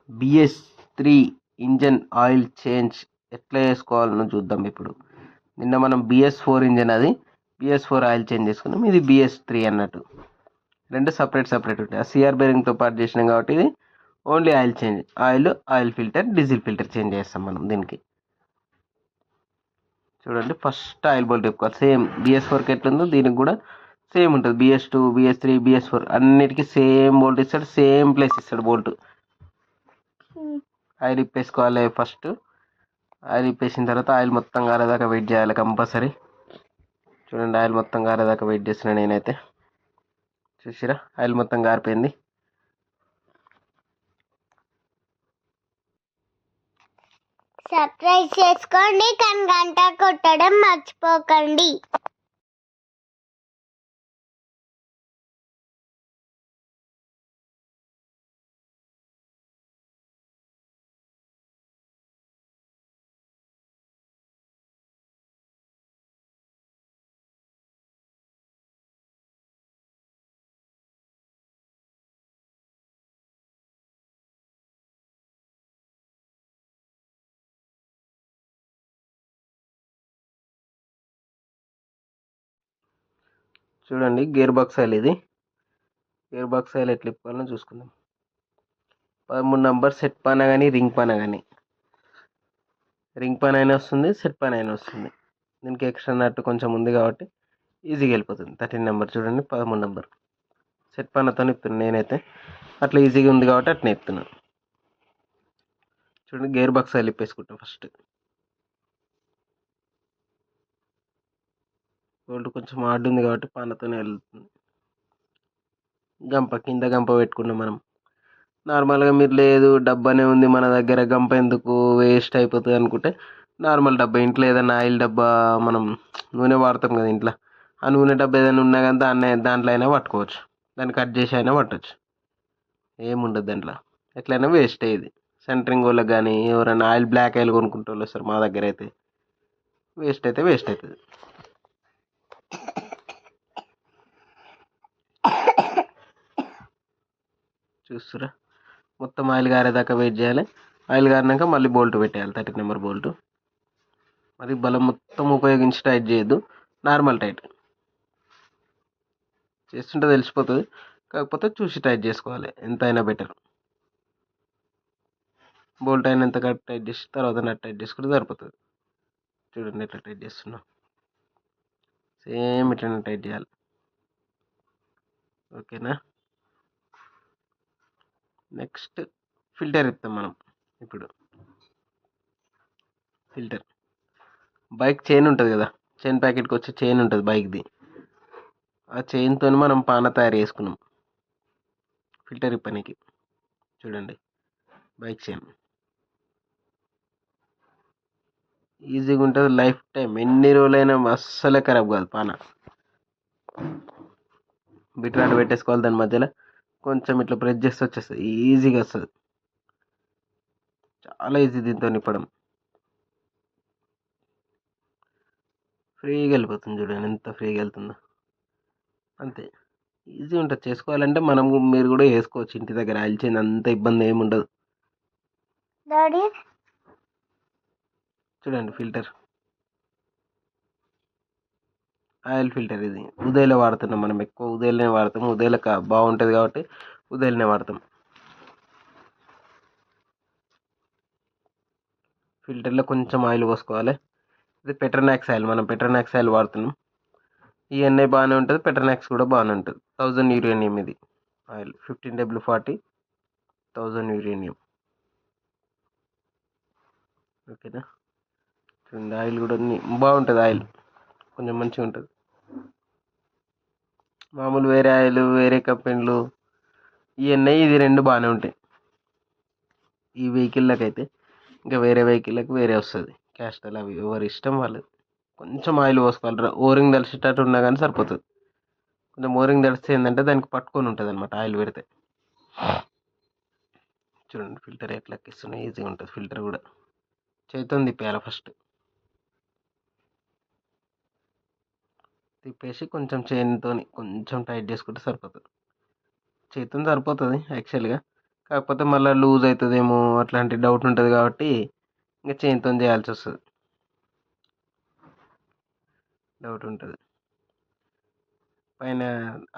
BS3 engine oil change ఎట్లా చేసుకోవాలనో చూద్దాం ఇప్పుడు. నిన్న మనం BS4 ఇంజన్, అది BS4 ఆయిల్ చేంజ్ చేసుకున్నాం. ఇది BS3 అన్నట్టు, రెండు సపరేట్ ఉంటాయి. ఆ సిఆర్ బేరింగ్తో పాటు చేసినాం కాబట్టి ఇది only oil change. Oil filter, diesel filter change చేస్తాం మనం దీనికి. చూడండి, ఫస్ట్ ఆయిల్ బోల్ట్ చెప్పుకోవాలి. సేమ్ BS4కి ఎట్లుందో దీనికి కూడా సేమ్ ఉంటుంది. BS2, BS3, BS4 అన్నిటికీ సేమ్ బోల్ట్ ఇస్తాడు, సేమ్ ప్లేస్ ఇస్తాడు బోల్ట్. ఆయిల్ ఇప్పేసుకోవాలి. ఫస్ట్ ఆయిల్ ఇప్పేసిన తర్వాత ఆయిల్ మొత్తం కారేదాకా వెయిట్ చేయాలి కంపల్సరీ. చూడండి, ఆయిల్ మొత్తం కారేదాకా వెయిట్ చేస్తున్నాను నేనైతే. చూసిరా, ఆయిల్ మొత్తం కారిపోయింది. సబ్స్క్రైబ్ చేసుకోండి, కానీ గంట కొట్టడం మర్చిపోకండి. చూడండి, గేర్ బాక్స్ ఆయిల్ ఇది. గేర్ బాక్స్ ఆయిల్ ఎట్లా ఇప్పాలో చూసుకుందాం. 13 నెంబర్ సెట్ పైన కానీ రింగ్ పైన కానీ, రింగ్ పైన అయినా వస్తుంది, సెట్ పైన అయినా వస్తుంది. దీనికి ఎక్స్ట్రా నట్టు కొంచెం ఉంది కాబట్టి ఈజీగా వెళ్ళిపోతుంది. 13 నెంబర్ చూడండి, 13 నెంబర్ సెట్ పైనతో ఇస్తున్నాను నేనైతే. అట్లా ఈజీగా ఉంది కాబట్టి అట్లా ఇస్తున్నాను. చూడండి, గేర్ బాక్స్ ఆయిల్ ఇప్పేసుకుంటాం ఫస్ట్. బోల్ట్ కొంచెం హార్డ్ ఉంది కాబట్టి పానతోనే వెళ్తుంది. కింద గంప పెట్టుకున్నాం మనం. నార్మల్గా మీరు లేదు డబ్బానే ఉంది మన దగ్గర, గంప ఎందుకు వేస్ట్ అయిపోతుంది అనుకుంటే, నార్మల్ డబ్బా, ఇంట్లో ఏదైనా ఆయిల్ డబ్బా, మనం నూనె వాడతాం కదా ఇంట్లో, ఆ నూనె డబ్బా ఏదైనా ఉన్నా కానీ దాంట్లో అయినా పట్టుకోవచ్చు. దాన్ని కట్ చేసి అయినా పట్టవచ్చు, ఏముండదు దాంట్లో. ఎట్లయినా వేస్ట్ అయ్యేది. సెంటరింగ్ వాళ్ళకి కానీ ఎవరైనా ఆయిల్, బ్లాక్ ఆయిల్ కొనుక్కుంటూ వాళ్ళు వస్తారు మా దగ్గర అయితే, వేస్ట్ అవుతుంది. చూస్తురా, మొత్తం ఆయిల్ గారేదాకా వెయిట్ చేయాలి. ఆయిల్ గారినాక మళ్ళీ బోల్ట్ పెట్టేయాలి, 13 నెంబర్ బోల్ట్. అది బలం మొత్తం ఉపయోగించి టైట్ చేయొద్దు, నార్మల్ టైట్ చేస్తుంటే తెలిసిపోతుంది. కాకపోతే చూసి టైట్ చేసుకోవాలి, ఎంత అయినా బెటర్. బోల్ట్ అయినంత టైట్ చేసి తర్వాత నట్ టైట్ చేసుకుంటే సరిపోతుంది. చూడండి ఎట్లా టైట్ చేస్తున్నా, సేమ్ ఇట్లనే టైట్ చేయాలి. ఓకేనా. నెక్స్ట్ ఫిల్టర్ ఇస్తాం మనం ఇప్పుడు. ఫిల్టర్, బైక్ చైన్ ఉంటుంది కదా, చైన్ ప్యాకెట్కి వచ్చే చైన్ ఉంటుంది బైక్ది. ఆ చైన్తో మనం పాన తయారు చేసుకున్నాం ఫిల్టర్ ఇప్పనికి. చూడండి, బైక్ చైన్ ఈజీగా ఉంటుంది, లైఫ్ టైం ఎన్ని రోజులైనా అస్సలే ఖరాబ్ కాదు పాన. బిట్రాడ్ పెట్టేసుకోవాలి దాని మధ్యలో, కొంచెం ఇట్లా ప్రెస్ చేస్తే వచ్చేస్తుంది, ఈజీగా వస్తుంది. చాలా ఈజీ దీంతో నిప్పడం, ఫ్రీగా వెళ్ళిపోతుంది. చూడండి ఎంత ఫ్రీగా వెళ్తుందో, అంతే ఈజీ ఉంటుంది. చేసుకోవాలంటే మీరు కూడా వేసుకోవచ్చు ఇంటి దగ్గర. ఆయిల్ చేంజ్ అంత ఇబ్బంది ఏమి ఉండదు. చూడండి, ఫిల్టర్, ఆయిల్ ఫిల్టర్ ఇది ఉదయలో వాడుతున్నాం మనం, ఎక్కువ ఉదయలోనే వాడతాం. ఉదయలో బాగుంటుంది కాబట్టి ఉదయలోనే వాడతాం. ఫిల్టర్లో కొంచెం ఆయిల్ పోసుకోవాలి. ఇది పెట్రోనాక్స్ ఆయిల్, మనం పెట్రోనాక్స్ ఆయిల్ వాడుతున్నాం. ఈ ఎన్ఐ బాగానే ఉంటుంది, పెట్రోనాక్స్ కూడా బాగానే ఉంటుంది. 1000 యూరేనియం ఇది ఆయిల్, 15W40 1000 యూరేనియం. ఓకేనా. చూడండి, ఆయిల్ కూడా బాగుంటుంది, ఆయిల్ కొంచెం మంచిగా ఉంటుంది. మామూలు వేరే ఆయిల్, వేరే కంపెనీలు ఇవన్నీ, ఇది రెండు బాగానే ఉంటాయి ఈ వెహికల్కి అయితే. ఇంకా వేరే వెహికల్కి వేరే వస్తుంది క్యాస్టల్, అవి ఎవరి ఇష్టం వాళ్ళు. కొంచెం ఆయిల్ పోసుకోవాలి, ఓరింగ్ తడిచేటట్టు ఉన్నా కానీ సరిపోతుంది. కొంచెం ఓరింగ్ తడిస్తే ఏంటంటే దానికి పట్టుకొని ఉంటుంది అనమాట ఆయిల్ పెడితే. చూడండి, ఫిల్టర్ ఎట్లా ఎక్కిస్తున్నాయి, ఈజీగా ఉంటుంది. ఫిల్టర్ కూడా చేతితో తిప్పేయాలి ఫస్ట్. తిప్పేసి కొంచెం చైన్తో కొంచెం టైట్ చేసుకుంటే సరిపోతుంది. చేతితో సరిపోతుంది యాక్చువల్గా, కాకపోతే మళ్ళీ లూజ్ అవుతుందేమో అట్లాంటి డౌట్ ఉంటుంది కాబట్టి ఇంకా చైన్తో చేయాల్సి వస్తుంది, డౌట్ ఉంటుంది. పైన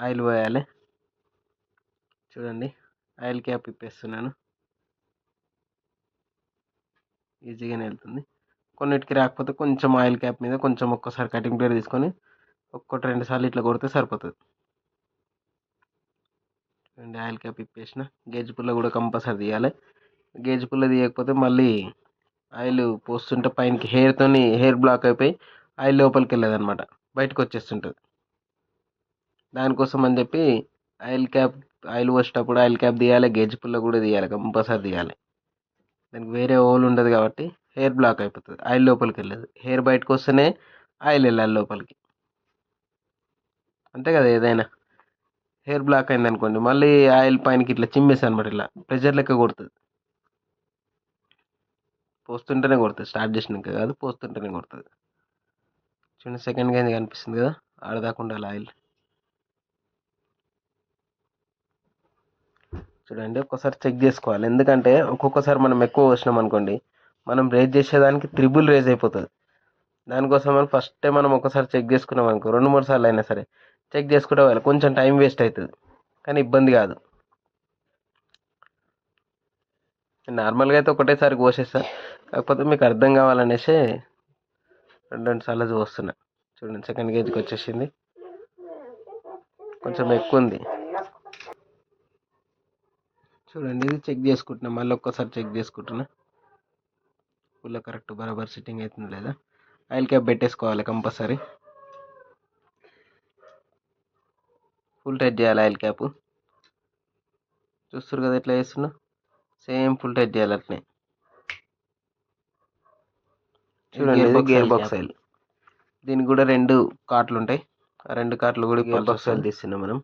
ఆయిల్ పోయాలి. చూడండి ఆయిల్ క్యాప్ ఇప్పేస్తున్నాను, ఈజీగానే వెళ్తుంది. కొన్నిటికి రాకపోతే కొంచెం ఆయిల్ క్యాప్ మీద కొంచెం ఒక్కసారి కటింగ్ ప్లేట్ తీసుకొని 1-2 సార్లు ఇట్లా కొడితే సరిపోతుంది. అండ్ ఆయిల్ క్యాప్ ఇప్పేసిన. గేజ్ పుల్ల కూడా కంపల్సరీ తీయాలి. గేజ్ పుల్ల తీయకపోతే మళ్ళీ ఆయిల్ పోస్తుంటే పైనకి హెయిర్ బ్లాక్ అయిపోయి ఆయిల్ లోపలికి వెళ్ళదు అనమాట, బయటకు వచ్చేస్తుంటుంది. దానికోసం అని చెప్పి ఆయిల్ పోసేటప్పుడు ఆయిల్ క్యాప్ తీయాలి, గేజ్ పుల్ల కూడా తీయాలి, కంపల్సరీ తీయాలి. దానికి వేరే హోల్ ఉండదు కాబట్టి హెయిర్ బ్లాక్ అయిపోతుంది, ఆయిల్ లోపలికి వెళ్ళదు. హెయిర్ బయటకు వస్తేనే ఆయిల్ వెళ్ళాలి లోపలికి, అంతే కదా ఏదైనా. హెయిర్ బ్లాక్ అయింది అనుకోండి మళ్ళీ ఆయిల్ పైనకి ఇట్లా చిమ్మేసి అనమాట, ఇట్లా ప్రెషర్ లెక్క కొడుతుంది. పోస్తుంటేనే కొడుతుంది, స్టార్ట్ చేసినాక కాదు, పోస్తుంటేనే కొడుతుంది. చూడండి సెకండ్ గేజ్ కనిపిస్తుంది కదా, ఆడదాకా ఉండాలి ఆయిల్. చూడండి ఒక్కసారి చెక్ చేసుకోవాలి, ఎందుకంటే ఒక్కొక్కసారి మనం ఎక్కువ పోసినాం అనుకోండి మనం రేజ్ చేసేదానికి త్రిబుల్ రేజ్ అయిపోతుంది. దానికోసం మనం ఫస్ట్ మనం ఒకసారి చెక్ చేసుకున్నాం అనుకో, 2-3 సార్లు అయినా సరే చెక్ చేసుకుంటే వాళ్ళు కొంచెం టైం వేస్ట్ అవుతుంది, కానీ ఇబ్బంది కాదు. నార్మల్గా అయితే ఒకటేసారి కోసేస్తా, కాకపోతే మీకు అర్థం కావాలనేసి 2 సార్లు చూస్తున్నా. చూడండి సెకండ్ గేజ్కి వచ్చేసింది, కొంచెం ఎక్కువ ఉంది. చూడండి ఇది చెక్ చేసుకుంటున్నా, మళ్ళీ ఒక్కసారి చెక్ చేసుకుంటున్నా ఫుల్ కరెక్ట్ బరాబర్ సిట్టింగ్ అవుతుంది లేదా. ఆయిల్ క్యాప్ పెట్టేసుకోవాలి కంపల్సరీ, ఫుల్ టైట్ చేయాలి ఆయిల్ క్యాప్. చూస్తారు కదా ఎట్లా చేస్తున్నా, సేమ్ ఫుల్ టైట్ చేయాలి అట్నే. చూడండి ఇది గేర్ బాక్స్ ఆయిల్, దీనికి కూడా 2 కార్ట్లు ఉంటాయి. ఆ 2 కార్ట్లు కూడా గేర్ బాక్స్ ఆయిల్ తీస్తున్నాం మనం.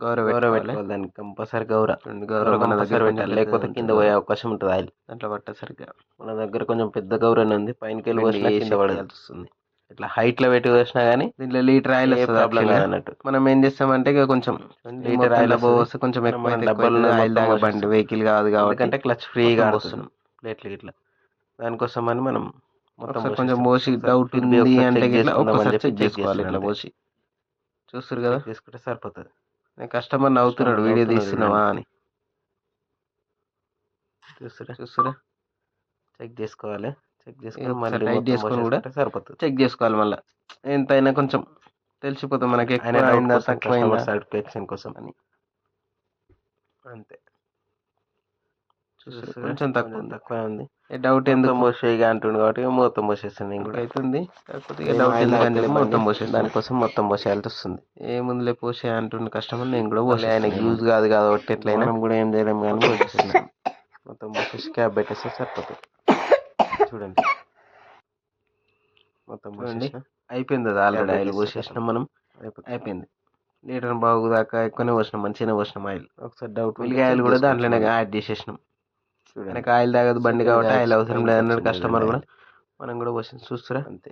గౌరవ పెట్టుకోవాలి దానికి కంపల్సరీ, గౌరవ మన దగ్గర పెట్టాలి, లేకపోతే కింద పోయే అవకాశం ఉంటుంది ఆయిల్ దాంట్లో పట్టేసరిగా. మన దగ్గర కొంచెం పెద్ద గౌరవ ఉంది, పైనకి వెళ్ళి పోసినా కింద పడాల్సి వస్తుంది. ఇట్లా హైట్లో పెట్టి వేసినా కానీ దీంట్లో లీటర్ ఆయిల్ ప్రాబ్లం కాదన్నట్టు. మనం ఏం చేస్తామంటే ఇక కొంచెం లీటర్ ఆయిల్ పోస్తే కొంచెం ఎక్కువ డబ్బులు ఆయిల్ దాకా బండి వెహికల్ కాదు కాబట్టి క్లచ్ ఫ్రీగా వస్తున్నాం ప్లేట్లు ఇట్లా. దానికోసం అని మనం మొత్తం కొంచెం పోసి డౌట్ ఉంది అంటే ఇట్లా ఒక్కసారి చెక్ చేసుకోవాలి, ఇట్లా పోసి. చూస్తారు కదా తీసుకుంటే సరిపోతుంది. నేను కస్టమర్ నవ్వుతున్నాడు వీడియో తీస్తున్నావా అని. చూస్తురా చెక్ చేసుకోవాలి, చెక్ చేసుకొని మళ్ళీ టైట్ చేసుకొని కూడా సరిపోతుంది. చెక్ చేసుకోవాలి మళ్ళీ ఎంతైనా కొంచెం తెలిసిపోతుంది మనకి, ఎక్కువ అయిందా తక్కువ సాటిస్ఫాక్షన్ కోసం అని, అంతే. చూస్తారు కొంచెం తక్కువ ఉంది. డౌట్ ఎందుకు మోసేగా అంటుండు కాబట్టి మొత్తం పోసేస్తాను నేను కూడా అవుతుంది. కాకపోతే ఇక డౌట్ ఎందుకని చెప్పి మొత్తం పోసేస్తాను, దానికోసం మొత్తం పోసేయాల్సి వస్తుంది. ఏముందులే పోసే అంటుండు కస్టమర్, నేను కూడా పోసే. ఆయనకి యూజ్ కాదు కాబట్టి ఎట్లయినా మనం కూడా ఏం చేయలేము కానీ పోసేస్తున్నాం. మొత్తం పోసేసి క్యాప్ పెట్టేస్తే సరిపోతుంది. చూడండి మొత్తం చూడండి అయిపోయింది, అది ఆల్రెడీ ఆయిల్ పోసేసినాం మనం, అయిపోయింది. లీటర్ బాగు దాకా ఎక్కువనే పోసినాం, మంచిగానే పోసినాం ఆయిల్. ఒకసారి డౌట్ ఆయిల్ కూడా దాంట్లోనే యాడ్ చేసేసినాం. మనకి ఆయిల్ తాగదు బండి కాబట్టి ఆయిల్ అవసరం లేదన్నాడు కస్టమర్ కూడా, మనం కూడా పోసింది. చూస్తారా అంతే.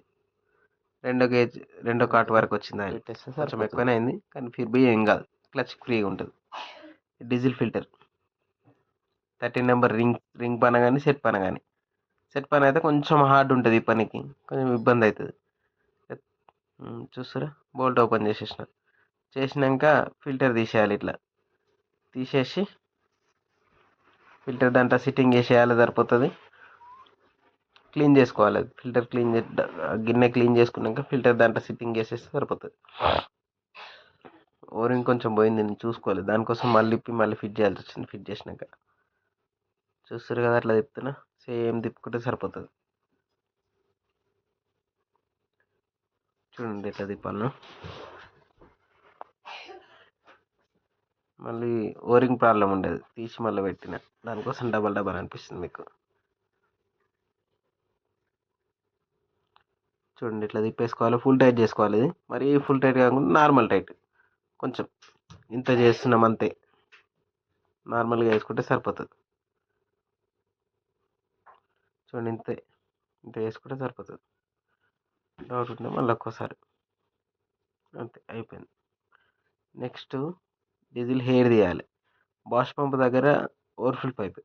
2 కార్ట్ వరకు వచ్చింది ఆయిల్, కొంచెం ఎక్కువనే అయింది కానీ ఫిర్ ఏం కాదు, క్లచ్ ఫ్రీగా ఉంటుంది. డీజిల్ ఫిల్టర్ 13 నెంబర్ రింగ్ పని కానీ సెట్ పని అయితే కొంచెం హార్డ్ ఉంటుంది, ఈ పనికి కొంచెం ఇబ్బంది అవుతుంది. చూస్తారా బోల్ట్ ఓపెన్ చేసినాక ఫిల్టర్ తీసేయాలి, ఇట్లా తీసేసి ఫిల్టర్ దాంట్లో సిట్టింగ్ చేసేయాలి సరిపోతుంది. క్లీన్ చేసుకోవాలి, ఫిల్టర్ గిన్నె క్లీన్ చేసుకున్నాక ఫిల్టర్ దాంట్లో సిట్టింగ్ చేసేస్తే సరిపోతుంది. ఓరింగ్ కొంచెం పోయింది నేను చూసుకోవాలి, దానికోసం మళ్ళీ ఫిట్ చేయాల్సి వచ్చింది. ఫిట్ చేసినాక చూస్తారు కదా అట్లా తిప్పుతున్నా, సేమ్ తిప్పుకుంటే సరిపోతుంది. చూడండి ఎట్లా తిప్పాలను. మళ్ళీ ఓరింగ్ ప్రాబ్లం ఉండేది, తీసి మళ్ళీ పెట్టిన, దానికోసం డబల్ అనిపిస్తుంది మీకు. చూడండి ఇట్లా తిప్పేసుకోవాలి, ఫుల్ టైట్ చేసుకోవాలి. ఇది మరీ ఫుల్ టైట్ కాకుండా నార్మల్ టైట్, కొంచెం ఇంత చేస్తున్నాం అంతే, నార్మల్గా వేసుకుంటే సరిపోతుంది. చూడండి ఇంత వేసుకుంటే సరిపోతుంది. డౌట్ ఉంటే మళ్ళీ ఒక్కసారి, అంతే అయిపోయింది. నెక్స్ట్ డీజిల్ హెయిర్ తీయాలి. వాష్ పంప్ దగ్గర ఓవర్ఫుల్ పైప్,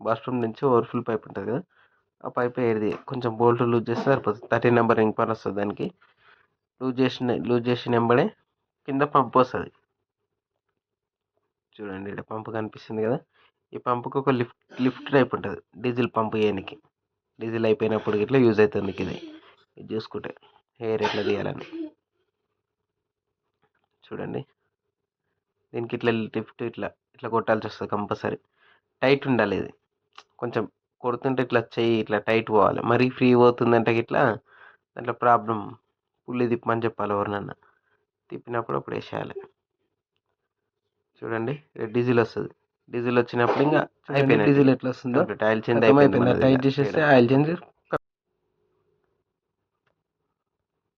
వాష్ పంప్ నుంచి ఓవర్ఫుల్ పైప్ ఉంటుంది కదా, ఆ పైప్ ఏరిది కొంచెం బోల్ట్ లూజ్ చేస్తే సరిపోతుంది. 13 నెంబర్ రింగ్ పని వస్తుంది దానికి. లూజ్ చేసిన వెంబడే కింద పంప్ వస్తుంది. చూడండి ఇక్కడ పంపు కనిపిస్తుంది కదా, ఈ పంపుకి ఒక లిఫ్ట్ టైప్ ఉంటుంది డీజిల్ పంపు వేయడానికి. డీజిల్ అయిపోయినప్పుడు ఇట్లా యూజ్ అవుతుంది మీకు ఇది చూసుకుంటే హెయిర్ ఎట్లా తీయాలని. చూడండి దీనికి ఇట్లా లిఫ్ట్ ఇట్లా ఇట్లా కొట్టాల్సి వస్తుంది కంపల్సరీ. టైట్ ఉండాలి ఇది, కొంచెం కొడుతుంటే ఇట్లా చెయ్యి ఇట్లా టైట్ పోవాలి. మరీ ఫ్రీ పోతుందంటే ఇట్లా దాంట్లో ప్రాబ్లం. పుల్లి తిప్పమని చెప్పాలి ఎవరినన్నా, తిప్పినప్పుడు అప్పుడు వేసేయాలి. చూడండి డీజిల్ వస్తుంది. డీజిల్ వచ్చినప్పుడు ఇంకా అయిపోయింది. డీజిల్ ఎట్లా వస్తుందో ఆయిల్ చేంజ్ అయిపోయింది. టైట్ చేసేస్తే ఆయిల్ చేంజ్